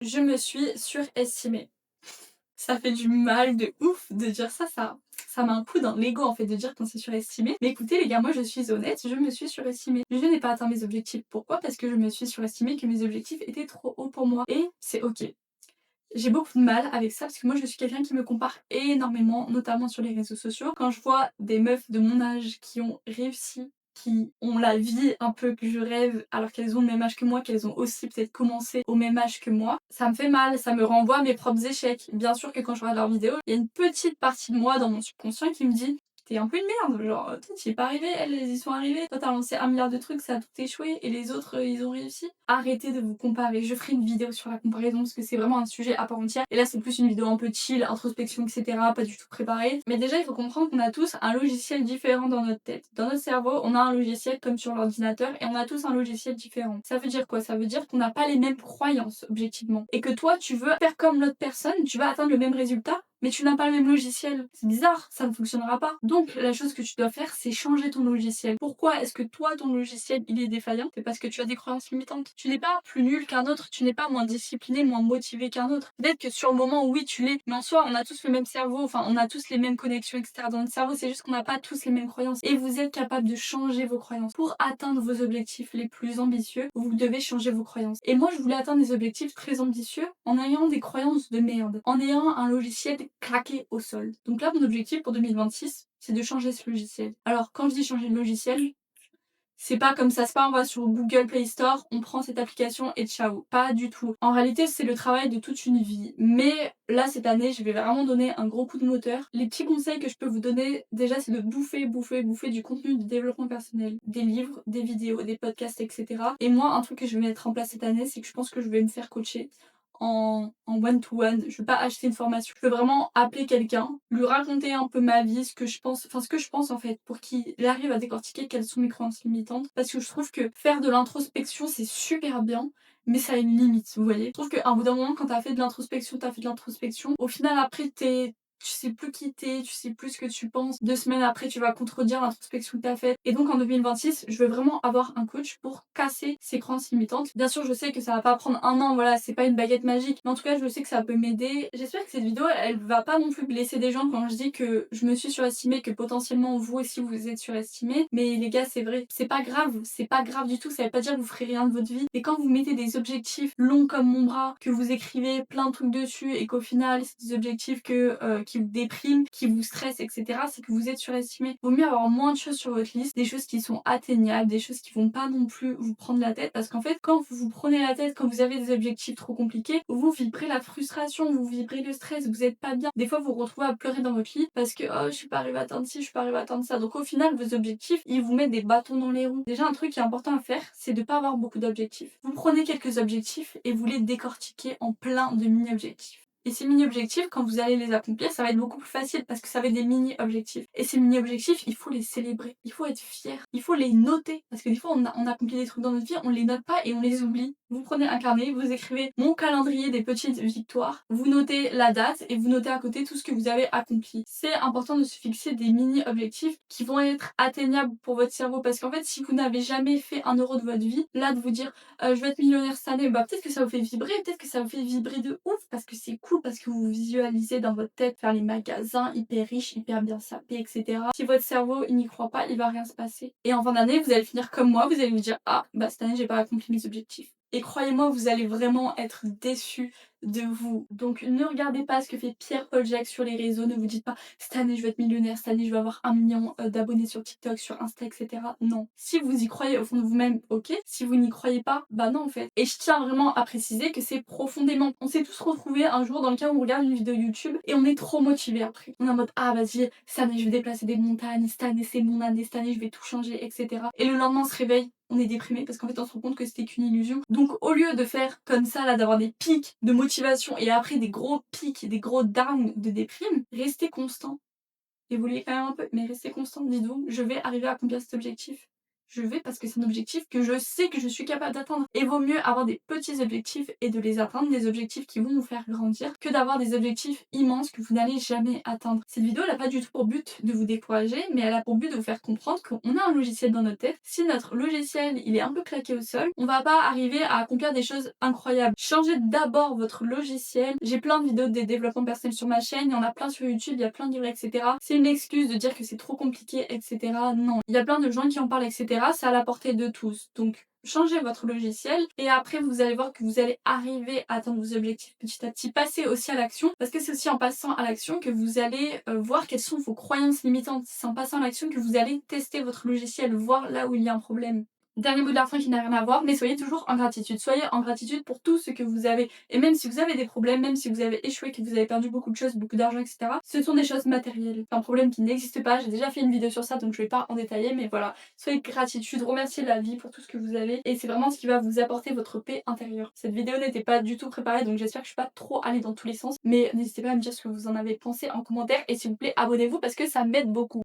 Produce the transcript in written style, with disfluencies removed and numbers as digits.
Je me suis surestimée. Ça fait du mal de ouf de dire ça met un coup dans l'ego en fait de dire qu'on s'est surestimé. Mais écoutez les gars, moi je suis honnête, je me suis surestimée. Je n'ai pas atteint mes objectifs. Pourquoi? Parce que je me suis surestimée, que mes objectifs étaient trop hauts pour moi. Et c'est ok. J'ai beaucoup de mal avec ça parce que moi je suis quelqu'un qui me compare énormément, notamment sur les réseaux sociaux. Quand je vois des meufs de mon âge qui ont réussi, qui ont la vie un peu que je rêve alors qu'elles ont le même âge que moi, qu'elles ont aussi peut-être commencé au même âge que moi, ça me fait mal, ça me renvoie à mes propres échecs. Bien sûr que quand je regarde leurs vidéos, il y a une petite partie de moi dans mon subconscient qui me dit t'es un peu une merde, genre toi t'y es pas arrivé, elles y sont arrivées, toi t'as lancé 1 milliard de trucs, ça a tout échoué et les autres ils ont réussi. Arrêtez de vous comparer, je ferai une vidéo sur la comparaison parce que c'est vraiment un sujet à part entière et là c'est plus une vidéo un peu chill, introspection etc, pas du tout préparée. Mais déjà il faut comprendre qu'on a tous un logiciel différent dans notre tête. Dans notre cerveau on a un logiciel comme sur l'ordinateur et on a tous un logiciel différent. Ça veut dire quoi? Ça veut dire qu'on n'a pas les mêmes croyances objectivement et que toi tu veux faire comme l'autre personne, tu vas atteindre le même résultat mais tu n'as pas le même logiciel. C'est bizarre, ça ne fonctionnera pas. Donc la chose que tu dois faire, c'est changer ton logiciel. Pourquoi est-ce que toi, ton logiciel, il est défaillant? C'est parce que tu as des croyances limitantes. Tu n'es pas plus nul qu'un autre, tu n'es pas moins discipliné, moins motivé qu'un autre. Peut-être que sur le moment, oui, tu l'es, mais en soi, on a tous le même cerveau, enfin, on a tous les mêmes connexions, etc. dans notre cerveau, c'est juste qu'on n'a pas tous les mêmes croyances. Et vous êtes capable de changer vos croyances. Pour atteindre vos objectifs les plus ambitieux, vous devez changer vos croyances. Et moi, je voulais atteindre des objectifs très ambitieux en ayant des croyances de merde, en ayant un logiciel claqué au sol. Donc là, mon objectif pour 2026, c'est de changer ce logiciel. Alors, quand je dis changer de logiciel, c'est pas comme ça se passe, on va sur Google Play Store, on prend cette application et ciao. Pas du tout. En réalité, c'est le travail de toute une vie. Mais là, cette année, je vais vraiment donner un gros coup de moteur. Les petits conseils que je peux vous donner, déjà, c'est de bouffer du contenu de développement personnel. Des livres, des vidéos, des podcasts, etc. Et moi, un truc que je vais mettre en place cette année, c'est que je pense que je vais me faire coacher en one-to-one. Je veux pas acheter une formation. Je veux vraiment appeler quelqu'un, lui raconter un peu ma vie, ce que je pense en fait, pour qu'il arrive à décortiquer quelles sont mes croyances limitantes. Parce que je trouve que faire de l'introspection, c'est super bien, mais ça a une limite, vous voyez. Je trouve qu'à un bout d'un moment, quand t'as fait de l'introspection, au final après tu sais plus qui t'es, tu sais plus ce que tu penses. 2 semaines après, tu vas contredire l'introspection que t'as faite. Et donc en 2026, je veux vraiment avoir un coach pour casser ces croyances limitantes. Bien sûr, je sais que ça va pas prendre 1 an, voilà, c'est pas une baguette magique. Mais en tout cas, je sais que ça peut m'aider. J'espère que cette vidéo, elle va pas non plus blesser des gens quand je dis que je me suis surestimée, que potentiellement vous aussi vous êtes surestimés. Mais les gars, c'est vrai, c'est pas grave du tout. Ça veut pas dire que vous ferez rien de votre vie. Et quand vous mettez des objectifs longs comme mon bras, que vous écrivez plein de trucs dessus et qu'au final, c'est des objectifs qui vous dépriment, qui vous stressent, etc., c'est que vous êtes surestimé. Vaut mieux avoir moins de choses sur votre liste, des choses qui sont atteignables, des choses qui vont pas non plus vous prendre la tête, parce qu'en fait, quand vous vous prenez la tête, quand vous avez des objectifs trop compliqués, vous vibrez la frustration, vous vibrez le stress, vous êtes pas bien. Des fois, vous vous retrouvez à pleurer dans votre lit parce que oh, je suis pas arrivée à atteindre ci, je suis pas arrivée à atteindre ça. Donc au final, vos objectifs, ils vous mettent des bâtons dans les roues. Déjà, un truc qui est important à faire, c'est de pas avoir beaucoup d'objectifs. Vous prenez quelques objectifs et vous les décortiquez en plein de mini-objectifs. Et ces mini-objectifs, quand vous allez les accomplir, ça va être beaucoup plus facile parce que ça va être des mini-objectifs. Et ces mini-objectifs, il faut les célébrer, il faut être fier, il faut les noter. Parce que des fois, on accomplit des trucs dans notre vie, on les note pas et on les oublie. Vous prenez un carnet, vous écrivez mon calendrier des petites victoires, vous notez la date et vous notez à côté tout ce que vous avez accompli. C'est important de se fixer des mini-objectifs qui vont être atteignables pour votre cerveau. Parce qu'en fait, si vous n'avez jamais fait 1 euro de votre vie, là, de vous dire je vais être millionnaire cette année, bah peut-être que ça vous fait vibrer, peut-être que ça vous fait vibrer de ouf parce que c'est cool, parce que vous visualisez dans votre tête faire les magasins hyper riches, hyper bien sapés, etc. Si votre cerveau il n'y croit pas, il va rien se passer. Et en fin d'année, vous allez finir comme moi, vous allez vous dire ah bah cette année j'ai pas accompli mes objectifs. Et croyez-moi, vous allez vraiment être déçus de vous. Donc ne regardez pas ce que fait Pierre-Paul Jacques sur les réseaux, ne vous dites pas cette année je vais être millionnaire, cette année je vais avoir 1 million d'abonnés sur TikTok, sur Insta, etc. Non. Si vous y croyez au fond de vous-même, ok. Si vous n'y croyez pas, bah non en fait. Et je tiens vraiment à préciser que c'est profondément. On s'est tous retrouvés un jour dans le cas où on regarde une vidéo YouTube et on est trop motivé après. On est en mode ah vas-y, cette année je vais déplacer des montagnes, cette année c'est mon année, cette année je vais tout changer, etc. Et le lendemain on se réveille, on est déprimé parce qu'en fait on se rend compte que c'était qu'une illusion. Donc au lieu de faire comme ça là, d'avoir des pics de motivation et après des gros pics, des gros downs de déprime, restez constant. Évoluez quand même un peu, mais restez constant. Dites-vous, je vais arriver à accomplir cet objectif. je vais parce que c'est un objectif que je sais que je suis capable d'atteindre. Et vaut mieux avoir des petits objectifs et de les atteindre, des objectifs qui vont vous faire grandir, que d'avoir des objectifs immenses que vous n'allez jamais atteindre. Cette vidéo, elle n'a pas du tout pour but de vous décourager, mais elle a pour but de vous faire comprendre qu'on a un logiciel dans notre tête. Si notre logiciel, il est un peu claqué au sol, on va pas arriver à accomplir des choses incroyables. Changez d'abord votre logiciel. J'ai plein de vidéos de développement personnel sur ma chaîne, il y en a plein sur YouTube, il y a plein de livres, etc. C'est une excuse de dire que c'est trop compliqué, etc. Non. Il y a plein de gens qui en parlent, etc. C'est à la portée de tous. Donc, changez votre logiciel et après vous allez voir que vous allez arriver à atteindre vos objectifs petit à petit. Passez aussi à l'action parce que c'est aussi en passant à l'action que vous allez voir quelles sont vos croyances limitantes. C'est en passant à l'action que vous allez tester votre logiciel, voir là où il y a un problème. Dernier mot de la fin qui n'a rien à voir, mais soyez toujours en gratitude. Soyez en gratitude pour tout ce que vous avez. Et même si vous avez des problèmes, même si vous avez échoué, que vous avez perdu beaucoup de choses, beaucoup d'argent, etc., ce sont des choses matérielles. C'est un problème qui n'existe pas. J'ai déjà fait une vidéo sur ça, donc je vais pas en détailler, mais voilà. Soyez gratitude, remerciez la vie pour tout ce que vous avez. Et c'est vraiment ce qui va vous apporter votre paix intérieure. Cette vidéo n'était pas du tout préparée, donc j'espère que je suis pas trop allée dans tous les sens. Mais n'hésitez pas à me dire ce que vous en avez pensé en commentaire. Et s'il vous plaît, abonnez-vous parce que ça m'aide beaucoup.